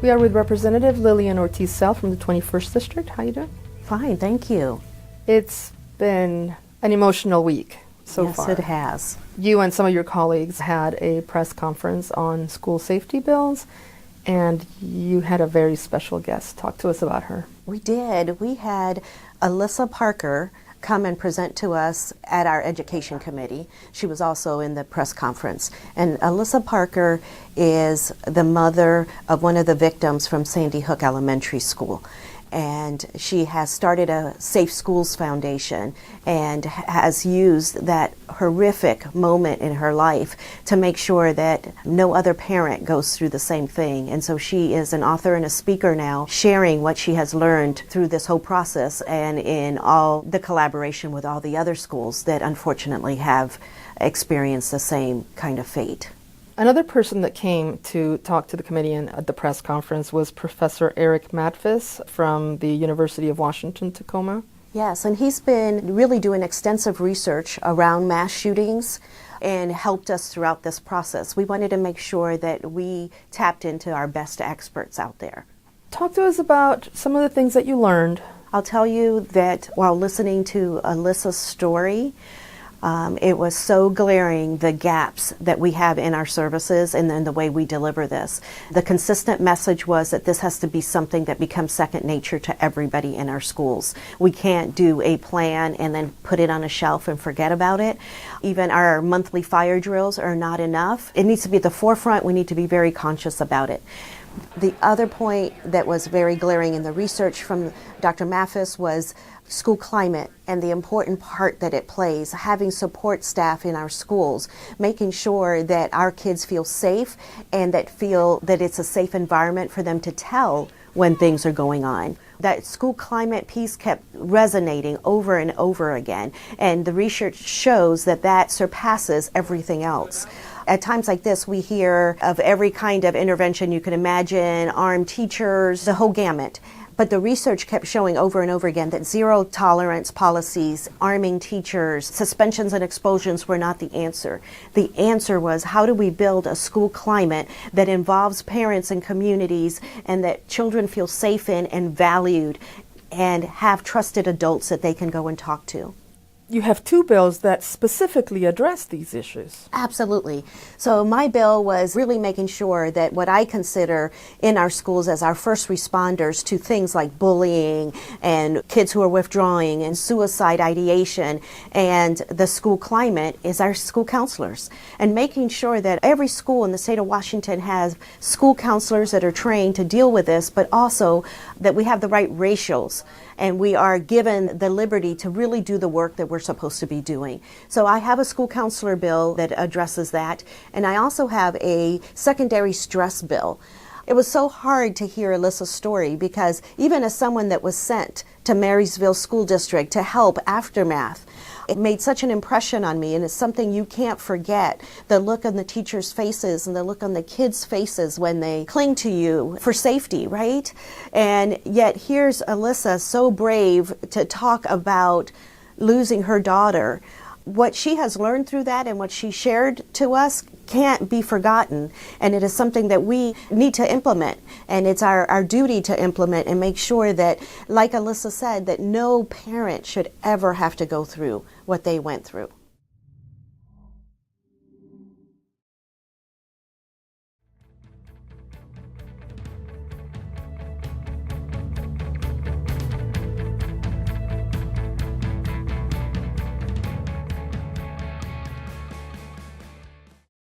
We are with Representative Lillian Ortiz-Self from the 21st District. How you doing? Fine, thank you. It's been an emotional week so far. Yes, it has. You and some of your colleagues had a press conference on school safety bills, and you had a very special guest. Talk to us about her. We did. We had Alissa Parker come and present to us at our education committee. She was also in the press conference. And Alissa Parker is the mother of one of the victims from Sandy Hook Elementary School. And she has started a Safe Schools Foundation and has used that horrific moment in her life to make sure that no other parent goes through the same thing. And so she is an author and a speaker now, sharing what she has learned through this whole process and in all the collaboration with all the other schools that unfortunately have experienced the same kind of fate. Another person that came to talk to the committee and at the press conference was Professor Eric Madfis from the University of Washington, Tacoma. Yes, and he's been really doing extensive research around mass shootings and helped us throughout this process. We wanted to make sure that we tapped into our best experts out there. Talk to us about some of the things that you learned. I'll tell you that while listening to Alissa's story, it was so glaring, the gaps that we have in our services and then the way we deliver this. The consistent message was that this has to be something that becomes second nature to everybody in our schools. We can't do a plan and then put it on a shelf and forget about it. Even our monthly fire drills are not enough. It needs to be at the forefront. We need to be very conscious about it. The other point that was very glaring in the research from Dr. Madfis was school climate and the important part that it plays, having support staff in our schools, making sure that our kids feel safe and that feel that it's a safe environment for them to tell when things are going on. That school climate piece kept resonating over and over again, and the research shows that that surpasses everything else. At times like this, we hear of every kind of intervention you can imagine, armed teachers, the whole gamut. But the research kept showing over and over again that zero tolerance policies, arming teachers, suspensions and expulsions were not the answer. The answer was, how do we build a school climate that involves parents and communities and that children feel safe in and valued and have trusted adults that they can go and talk to? You have two bills that specifically address these issues. Absolutely. So my bill was really making sure that what I consider in our schools as our first responders to things like bullying and kids who are withdrawing and suicide ideation and the school climate is our school counselors, and making sure that every school in the state of Washington has school counselors that are trained to deal with this, but also that we have the right ratios and we are given the liberty to really do the work that we're supposed to be doing. So I have a school counselor bill that addresses that, and I also have a secondary stress bill. It was so hard to hear Alissa's story because even as someone that was sent to Marysville School District to help aftermath, it made such an impression on me, and it's something you can't forget. The look on the teachers' faces and the look on the kids' faces when they cling to you for safety, right? And yet here's Alissa, so brave to talk about losing her daughter. What she has learned through that and what she shared to us can't be forgotten, and it is something that we need to implement, and it's our duty to implement and make sure that, like Alissa said, that no parent should ever have to go through what they went through.